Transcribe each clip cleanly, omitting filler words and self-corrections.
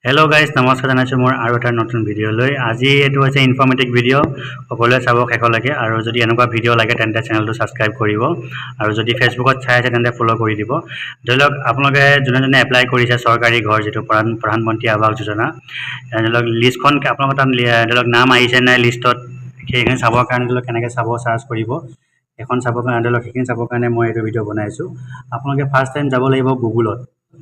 Hello' guys নমস্কাৰ জনাইছোঁ মোৰ আৰু এটা নতুন ভিডিঅ'লৈ। আজি এইটো হৈছে ইনফৰ্মেটিভ ভিডিঅ', সকলোৱে চাব শেষলৈকে। আৰু যদি এনেকুৱা ভিডিঅ' লাগে তেন্তে চেনেলটো ছাবস্ক্ৰাইব কৰিব, আৰু যদি ফেচবুকত চাই আছে তেন্তে ফ'ল' কৰি দিব। ধৰি লওক আপোনালোকে যোনে এপ্লাই কৰিছে চৰকাৰী ঘৰ, যিটো প্ৰধানমন্ত্ৰী আৱাস যোজনা, ধৰি লওক লিষ্টখন আপোনালোকৰ তাত ধৰি লওক নাম আহিছে নাই লিষ্টত, সেইখিনি চাবৰ কাৰণে ধৰি লওক কেনেকৈ চাব চাৰ্চ কৰিব, এখন চাবৰ কাৰণে ধৰি লওক সেইখিনি চাবৰ কাৰণে মই এইটো ভিডিঅ' বনাইছোঁ। আপোনালোকে ফাৰ্ষ্ট টাইম যাব লাগিব গুগলত।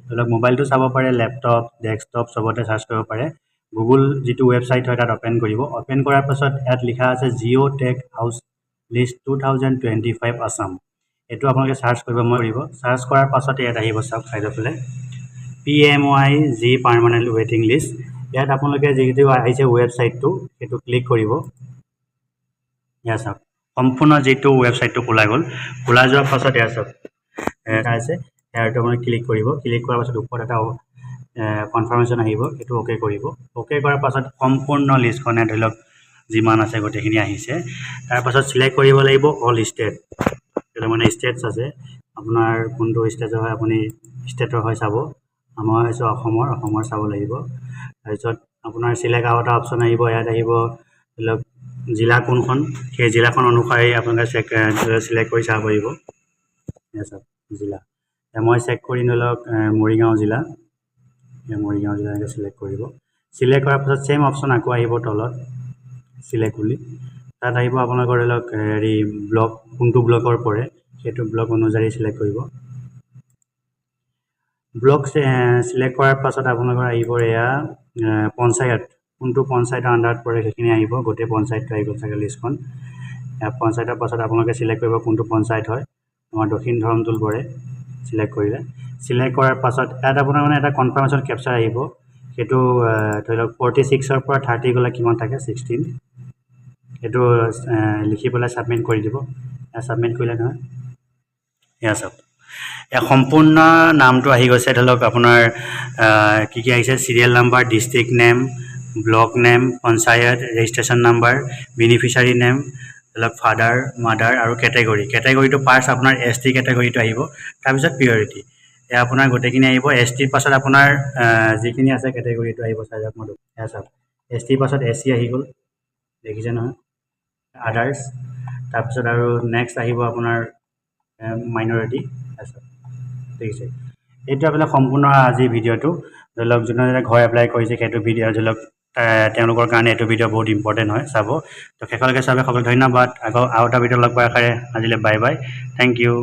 ধৰি লওক মোবাইলটো চাব পাৰে, লেপটপ, ডেস্কটপ চবতে চাৰ্চ কৰিব পাৰে। গুগল যিটো ৱেবছাইট হয় তাত অ'পেন কৰিব। অ'পেন কৰাৰ পাছত ইয়াত লিখা আছে জিঅ' টেক হাউচ লিষ্ট 2025 আছাম। এইটো আপোনালোকে চাৰ্চ কৰিব পাৰিব। চাৰ্চ কৰাৰ পাছত ইয়াত আহিব চাওক চাইডৰ ফালে PMYG পাৰ্মানেণ্ট ৱেইটিং লিষ্ট। ইয়াত আপোনালোকে যিটো আহিছে ৱেবছাইটটো সেইটো ক্লিক কৰিব। ইয়াত চাওক সম্পূৰ্ণ যিটো ৱেবছাইটটো খোলা গ'ল। খোলা যোৱাৰ পাছত ইয়াত চাওক এটা আছে, ইয়াৰটো আপুনি ক্লিক কৰিব। ক্লিক কৰাৰ পাছত ওপৰত এটা কনফাৰ্মেশ্যন আহিব, সেইটো অ'কে কৰিব। অ'কে কৰাৰ পাছত সম্পূৰ্ণ লিষ্টখনে ধৰি লওক যিমান আছে গোটেইখিনি আহিছে। তাৰপাছত চিলেক্ট কৰিব লাগিব অল ষ্টেট, মানে ষ্টেটছ আছে আপোনাৰ কোনটো ষ্টেটৰ হয়, আপুনি ষ্টেটৰ হয় চাব। মই হৈছোঁ অসমৰ চাব লাগিব। তাৰপিছত আপোনাৰ চিলেক্ট আৰু এটা অপশ্যন আহিব, ইয়াত আহিব ধৰি লওক জিলা কোনখন, সেই জিলাখন অনুসাৰে আপোনালোকে চিলেক্ট কৰি চাব পাৰিব। চাওক জিলা, মই চেক কৰি ধৰি লওক মৰিগাঁও জিলা, মৰিগাঁও জিলা এনেকৈ চিলেক্ট কৰিব। চিলেক্ট কৰাৰ পাছত ছেইম অপশ্যন আকৌ আহিব তলত চিলেক্ট বুলি, তাত আহিব আপোনালোকৰ ধৰি লওক হেৰি ব্লক, কোনটো ব্লকৰ পৰে সেইটো ব্লক অনুযায়ী চিলেক্ট কৰিব। ব্লক চিলেক্ট কৰাৰ পাছত আপোনালোকৰ আহিব এয়া পঞ্চায়ত, কোনটো পঞ্চায়তৰ আণ্ডাৰত পৰে সেইখিনি আহিব। গোটেই পঞ্চায়তটো আহিব চাগে লিষ্টখন। পঞ্চায়তৰ পাছত আপোনালোকে চিলেক্ট কৰিব কোনটো পঞ্চায়ত হয়। আমাৰ দক্ষিণ ধৰমটোল পৰে, চিলেক্ট কৰিলে। চিলেক্ট কৰাৰ পাছত ইয়াত আপোনাৰ মানে এটা কনফাৰ্মেশ্যন কেপচাৰ আহিব, সেইটো ধৰি লওক 46ৰ পৰা 30 গ'লে কিমান থাকে 16, সেইটো লিখি পেলাই ছাবমিট কৰি দিব। ছাবমিট কৰিলে নহয় এয়া চাওক এয়া সম্পূৰ্ণ নামটো আহি গৈছে। ধৰি লওক আপোনাৰ কি কি আহিছে, serial number, district name, block name, panchayat, registration number, beneficiary name, ধৰি লওক ফাদাৰ মাদাৰ আৰু কেটেগৰীটো ফাৰ্ষ্ট আপোনাৰ ST কেটেগৰীটো আহিব, তাৰপিছত পিয়ৰিটি। এয়া আপোনাৰ গোটেইখিনি আহিব। STৰ পাছত আপোনাৰ যিখিনি আছে কেটেগৰীটো আহিব চাই যাওক। মই এয়া চাওক STৰ পাছত SC আহি গ'ল, দেখিছে নহয়, আদাৰ্ছ। তাৰপিছত আৰু নেক্সট আহিব আপোনাৰ মাইনৰিটি, দেখিছে। এইটো আপোনাৰ সম্পূৰ্ণ আজিৰ ভিডিঅ'টো। ধৰি লওক যোনে ঘৰ এপ্লাই কৰিছে সেইটো ভিডিঅ' ধৰি লওক তেওঁলোকৰ কাৰণে এইটো ভিডিঅ' বহুত ইম্পৰ্টেণ্ট হয়, চাব। তো শেষলৈকে চাব, সকলো ধন্যবাদ। আকৌ আৰু এটা ভিডিঅ' লগ পোৱাৰ আশাৰে আজিলৈ বাই বাই, থেংক ইউ।